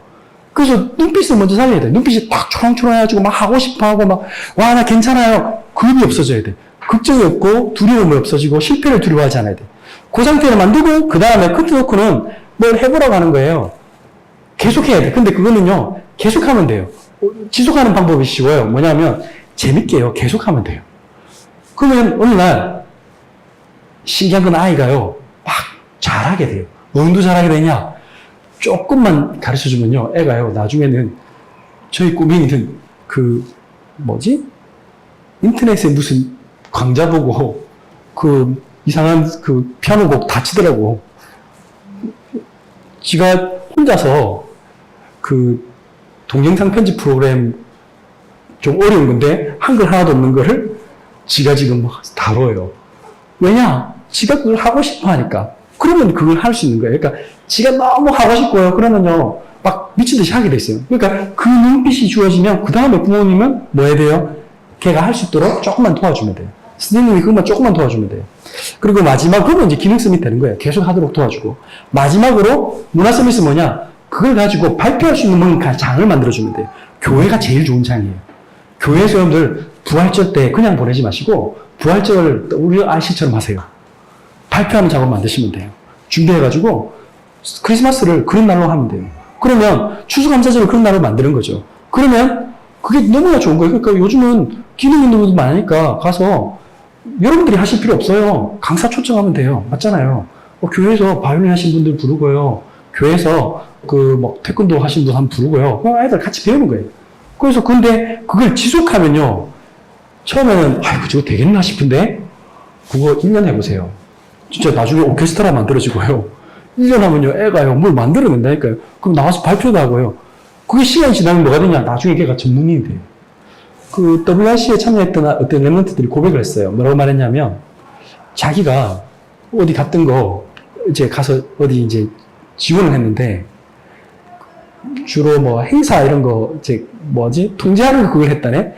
그래서 눈빛을 먼저 살려야 돼. 눈빛이 딱 초롱초롱해가지고 막 하고 싶어 하고 막, 와, 나 괜찮아요. 겁이 없어져야 돼. 걱정이 없고 두려움이 없어지고 실패를 두려워하지 않아야 돼. 그 상태를 만들고, 그 다음에 커트 놓고는 뭘 해보라고 하는 거예요. 계속해야 돼. 근데 그거는요, 계속하면 돼요. 지속하는 방법이 쉬워요. 뭐냐면, 재밌게요. 계속하면 돼요. 그러면 어느 날, 신기한 건 아이가요, 막 잘하게 돼요. 어느 정도 잘하게 되냐? 조금만 가르쳐 주면요, 애가요, 나중에는 저희 꼬맹이는 인터넷에 무슨 강좌 보고 이상한 피아노곡 다 치더라고. 지가 혼자서 동영상 편집 프로그램 좀 어려운 건데 한글 하나도 없는 거를 지가 지금 막 다뤄요. 왜냐? 지가 그걸 하고 싶어 하니까. 그러면 그걸 할 수 있는 거예요. 그러니까 지가 너무 하고 싶고요. 그러면요, 막 미친 듯이 하게 됐어요. 그러니까 그 눈빛이 주어지면 그 다음에 부모님은 뭐 해야 돼요? 걔가 할 수 있도록 조금만 도와주면 돼요. 선생님이 그것만 조금만 도와주면 돼요. 그리고 마지막, 그러면 이제 기능 서밋 되는 거예요. 계속 하도록 도와주고. 마지막으로 문화 서밋은 뭐냐? 그걸 가지고 발표할 수 있는 뭔가 장을 만들어주면 돼요. 교회가 제일 좋은 장이에요. 교회에서 여러분들 부활절 때 그냥 보내지 마시고 부활절 우리 아시처럼 하세요. 발표하는 작업 만드시면 돼요. 준비해가지고 크리스마스를 그런 날로 하면 돼요. 그러면 추수감사절을 그런 날로 만드는 거죠. 그러면 그게 너무나 좋은 거예요. 그러니까 요즘은 기능 있는 분들 많으니까 가서 여러분들이 하실 필요 없어요. 강사 초청하면 돼요. 맞잖아요. 교회에서 바이올린 하신 분들 부르고요. 교회에서 태권도 하신 분 한 번 부르고요. 그럼 아이들 같이 배우는 거예요. 그래서 근데 그걸 지속하면요. 처음에는 아이고 저거 되겠나 싶은데 그거 1년 해보세요. 진짜 나중에 오케스트라 만들어지고요. 1년 하면요, 애가요, 뭘 만들어낸다니까요. 그럼 나와서 발표도 하고요. 그게 시간이 지나면 뭐가 되냐? 나중에 걔가 전문인이 돼요. 그 WRC에 참여했던 어떤 랩런트들이 고백을 했어요. 뭐라고 말했냐면, 자기가 어디 갔던 거, 이제 가서 어디 이제 지원을 했는데, 주로 뭐 행사 이런 거, 이제 뭐지? 통제하는 거 그걸 했다네?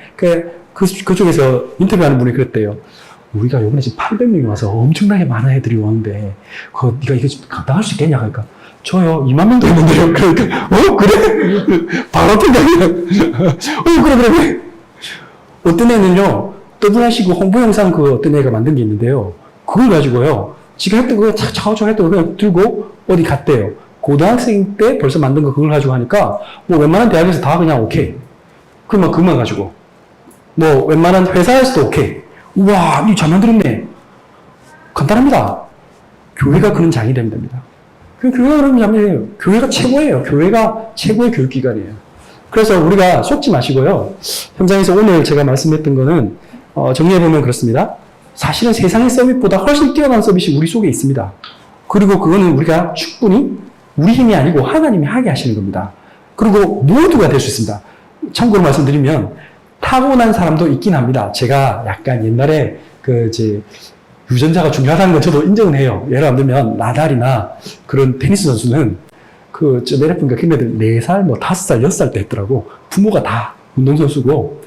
그쪽에서 인터뷰하는 분이 그랬대요. 우리가 요번에 지금 800명이 와서 엄청나게 많은 애들이 오는데, 네가 이거 감당할 수 있겠냐? 그러니까, 저요, 2만 명도 있는데요. 그러니까, 그래? 바로 통장이야. 그래. 어떤 애는요, 떠들하시고 홍보 영상 어떤 애가 만든 게 있는데요. 그걸 가지고요, 지가 했던 거, 차오차오 했던 거 그냥 들고 어디 갔대요. 고등학생 때 벌써 만든 거 그걸 가지고 하니까, 뭐 웬만한 대학에서 다 그냥 오케이. 그러면 그만 가지고. 뭐 웬만한 회사에서도 오케이. 우와, 니 잘 만들었네. 간단합니다. 교회가 그런 장이 되면 됩니다. 교회가 그런 장이에요. 교회가 최고예요. 교회가 최고의 교육기관이에요. 그래서 우리가 속지 마시고요. 현장에서 오늘 제가 말씀했던 거는 정리해보면 그렇습니다. 사실은 세상의 서밋보다 훨씬 뛰어난 서밋이 우리 속에 있습니다. 그리고 그거는 우리가 충분히 우리 힘이 아니고 하나님이 하게 하시는 겁니다. 그리고 모두가 될 수 있습니다. 참고로 말씀드리면 타고난 사람도 있긴 합니다. 제가 약간 옛날에 유전자가 중요하다는 건 저도 인정은 해요. 예를 들면 나달이나 그런 테니스 선수는 내려보니까 걔네들 4살, 5살, 6살 때 했더라고. 부모가 다 운동선수고,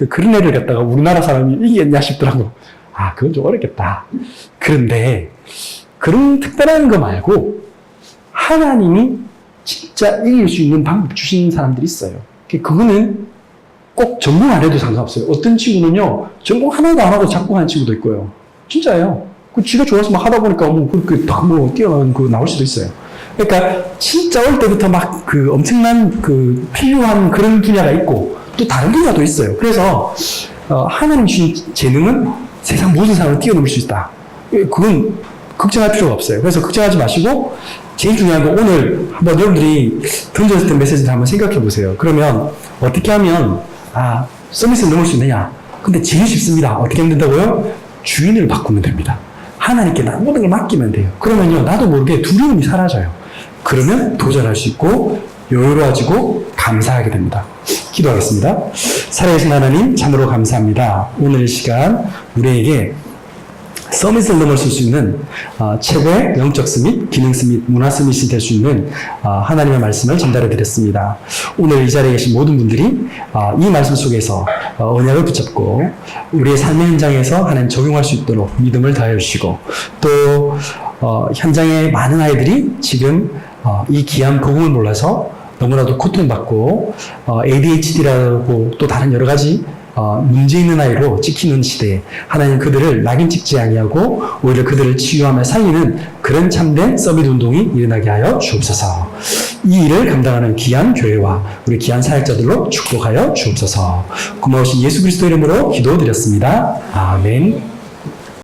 그런 애를 갖다가 우리나라 사람이 이기겠냐 싶더라고. 그건 좀 어렵겠다. 그런데, 그런 특별한 거 말고, 하나님이 진짜 이길 수 있는 방법 주신 사람들이 있어요. 그거는 꼭 전공 안 해도 상관없어요. 어떤 친구는요, 전공 하나도 안 하고 자꾸 하는 친구도 있고요. 진짜예요. 지가 좋아서 막 하다 보니까 그렇게 뛰어나는 거 나올 수도 있어요. 그러니까 진짜 어릴 때부터 막 엄청난 필요한 그런 분야가 있고 또 다른 분야도 있어요. 그래서 하나님 주신 재능은 세상 모든 사람을 뛰어넘을 수 있다. 그건 걱정할 필요가 없어요. 그래서 걱정하지 마시고 제일 중요한 건 오늘 한번 여러분들이 던졌을 메시지를 한번 생각해 보세요. 그러면 어떻게 하면 서밋을 넘을 수 있느냐? 근데 제일 쉽습니다. 어떻게 하면 된다고요? 주인을 바꾸면 됩니다. 하나님께 모든 걸 맡기면 돼요. 그러면요, 나도 모르게 두려움이 사라져요. 그러면 도전할 수 있고 여유로워지고 감사하게 됩니다. 기도하겠습니다. 살아계신 하나님, 참으로 감사합니다. 오늘 이 시간 우리에게 서밋을 넘어설 수 있는 최고의 영적 서밋, 기능 서밋, 문화 서밋이 될 수 있는 하나님의 말씀을 전달해 드렸습니다. 오늘 이 자리에 계신 모든 분들이 이 말씀 속에서 언약을 붙잡고 우리의 삶의 현장에서 하나님 적용할 수 있도록 믿음을 더해 주시고 또 현장의 많은 아이들이 지금 이 귀한 복음을 몰라서 너무나도 고통받고 ADHD라고 또 다른 여러 가지 문제 있는 아이로 찍히는 시대에 하나님 그들을 낙인 찍지 아니하고 오히려 그들을 치유하며 살리는 그런 참된 서밋 운동이 일어나게 하여 주옵소서. 이 일을 감당하는 귀한 교회와 우리 귀한 사역자들로 축복하여 주옵소서. 고마우신 예수 그리스도 이름으로 기도드렸습니다. 아멘.